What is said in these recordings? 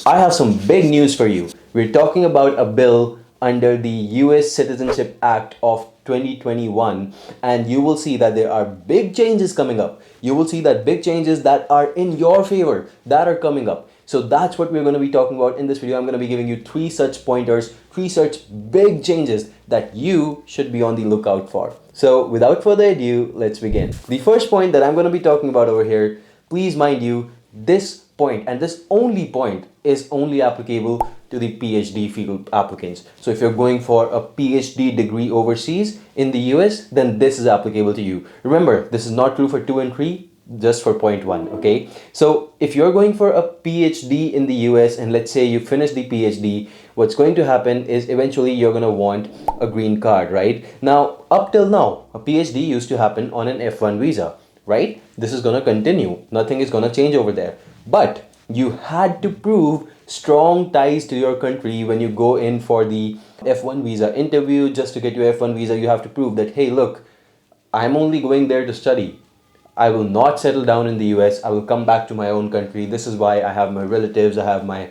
I have some big news for you. We're talking about a bill under the US Citizenship Act of 2021, and you will see that there are big changes coming up. You will see that big changes that are in your favor that are coming up. So that's what we're going to be talking about in this video. I'm going to be giving you three such pointers, three such big changes that you should be on the lookout for. So without further ado, let's begin. The first point that I'm going to be talking about over here, please mind you, this point and this only point is only applicable to the PhD field applicants. So if you're going for a PhD degree overseas in the US, then this is applicable to you. Remember, this is not true for 2 and 3, just for point 1, okay? So if you're going for a PhD in the US and let's say you finish the PhD, what's going to happen is eventually you're going to want a green card, right? Now, up till now, a PhD used to happen on an F1 visa, right? This is going to continue. Nothing is going to change over there. But you had to prove strong ties to your country when you go in for the F1 visa interview. Just to get your F1 visa, you have to prove that, hey, look, I'm only going there to study. I will not settle down in the US. I will come back to my own country. This is why I have my relatives, I have my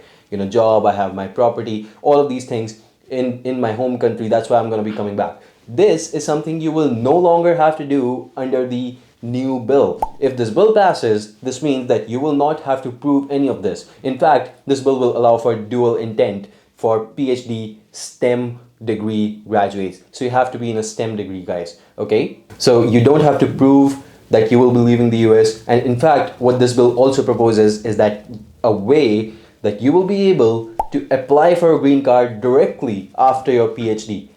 job, I have my property, all of these things in my home country. That's why I'm going to be coming back. This is something you will no longer have to do under the new bill. If this bill passes, this means that you will not have to prove any of this. In fact, this bill will allow for dual intent for PhD STEM degree graduates. So you have to be in a STEM degree, guys, okay? So you don't have to prove that you will be leaving the US. And in fact, what this bill also proposes is that a way that you will be able to apply for a green card directly after your PhD.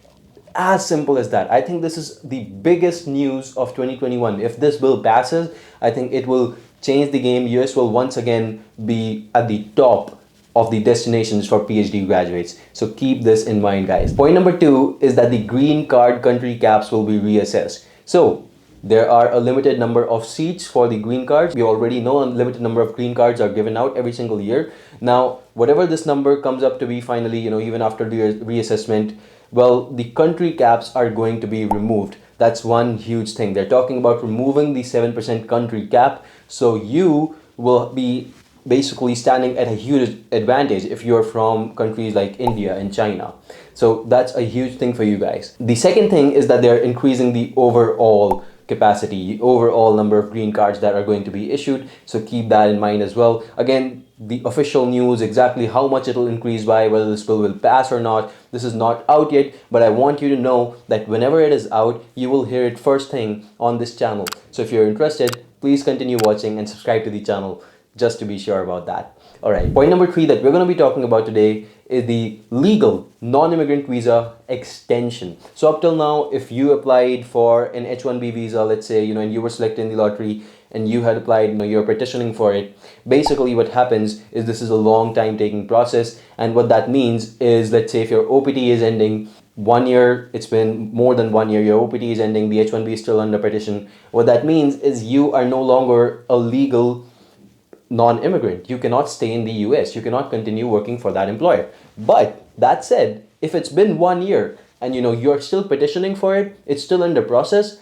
As simple as that. I think this is the biggest news of 2021. If this bill passes, I think it will change the game. US will once again be at the top of the destinations for PhD graduates. So keep this in mind, guys. Point number 2 is that the green card country caps will be reassessed. So there are a limited number of seats for the green cards. We already know a limited number of green cards are given out every single year. Now, whatever this number comes up to be finally, even after the reassessment, well, the country caps are going to be removed. That's one huge thing. They're talking about removing the 7% country cap. So you will be basically standing at a huge advantage if you're from countries like India and China. So that's a huge thing for you guys. The second thing is that they're increasing the overall capacity, overall number of green cards that are going to be issued. So keep that in mind as well. Again, the official news, exactly how much it'll increase by, whether this bill will pass or not, this is not out yet, but I want you to know that whenever it is out, you will hear it first thing on this channel. So if you're interested, please continue watching and subscribe to the channel just to be sure about that. All right, point number 3 that we're going to be talking about today is the legal non-immigrant visa extension. So up till now, if you applied for an H-1B visa, let's say, and you were selected in the lottery and you had applied, you're petitioning for it, basically what happens is this is a long time taking process. And what that means is, let's say if your OPT is ending 1 year, it's been more than 1 year, your OPT is ending, the H-1B is still under petition. What that means is you are no longer a legal non-immigrant. You cannot stay in the US. You cannot continue working for that employer. But that said, if it's been 1 year and you're still petitioning for it, it's still under process,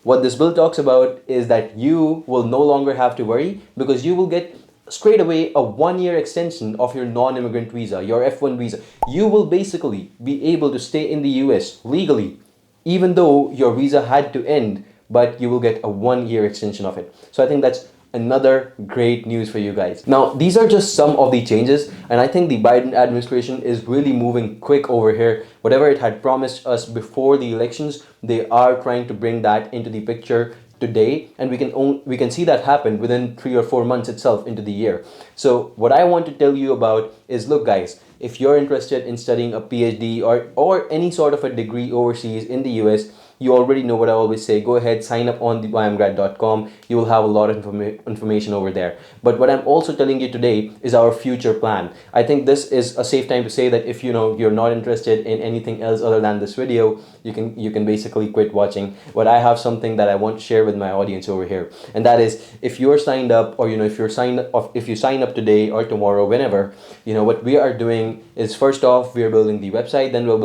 what this bill talks about is that you will no longer have to worry because you will get straight away a 1 year extension of your non-immigrant visa, your F1 visa. You will basically be able to stay in the US legally, even though your visa had to end, but you will get a 1 year extension of it. So I think that's another great news for you guys. Now, these are just some of the changes, and I think the Biden administration is really moving quick over here. Whatever it had promised us before the elections, they are trying to bring that into the picture today, and we can see that happen within 3 or 4 months itself into the year. So what I want to tell you about is, look guys, if you're interested in studying a PhD or any sort of a degree overseas in the US, you already know what I always say. Go ahead, sign up on the YMGrad.com. You will have a lot of information over there. But what I'm also telling you today is our future plan. I think this is a safe time to say that if you're not interested in anything else other than this video, you can basically quit watching. But I have something that I want to share with my audience over here, and that is, if you're signed up, or if you sign up today or tomorrow, whenever, what we are doing is, first off, we are building the website, then we're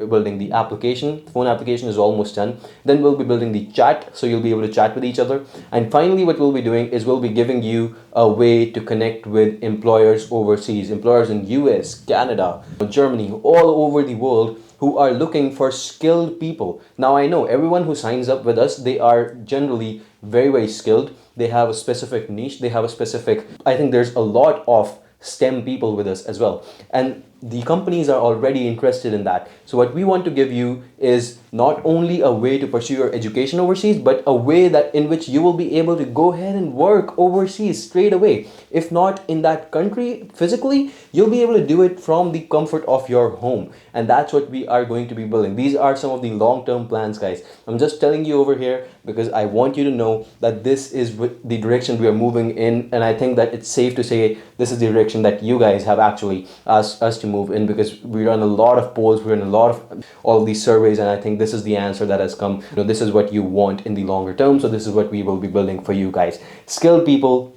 building the application. The phone application is almost done. done, then we'll be building the chat, so you'll be able to chat with each other. And finally, what we'll be doing is we'll be giving you a way to connect with employers overseas, employers in US, Canada, Germany, all over the world, who are looking for skilled people. Now, I know everyone who signs up with us, they are generally very, very skilled. They have a specific niche, they have a specific, I think there's a lot of STEM people with us as well. And the companies are already interested in that. So what we want to give you is not only a way to pursue your education overseas, but a way that in which you will be able to go ahead and work overseas straight away. If not in that country physically, you'll be able to do it from the comfort of your home. And that's what we are going to be building. These are some of the long-term plans, guys. I'm just telling you over here because I want you to know that this is the direction we are moving in. And I think that it's safe to say this is the direction that you guys have actually asked us to move in, because we run a lot of polls, we run a lot of all of these surveys, and I think this is the answer that has come. This is what you want in the longer term, so this is what we will be building for you guys. Skilled people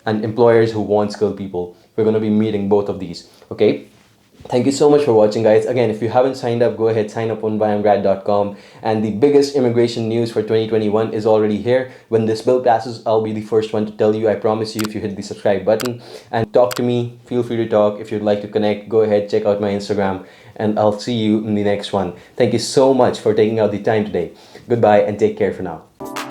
and employers who want skilled people. We're going to be meeting both of these. Okay. Thank you so much for watching, guys. Again, if you haven't signed up, go ahead, sign up on YMGrad.com. And the biggest immigration news for 2021 is already here. When this bill passes, I'll be the first one to tell you. I promise you, if you hit the subscribe button and talk to me, feel free to talk. If you'd like to connect, go ahead, check out my Instagram, and I'll see you in the next one. Thank you so much for taking out the time today. Goodbye and take care for now.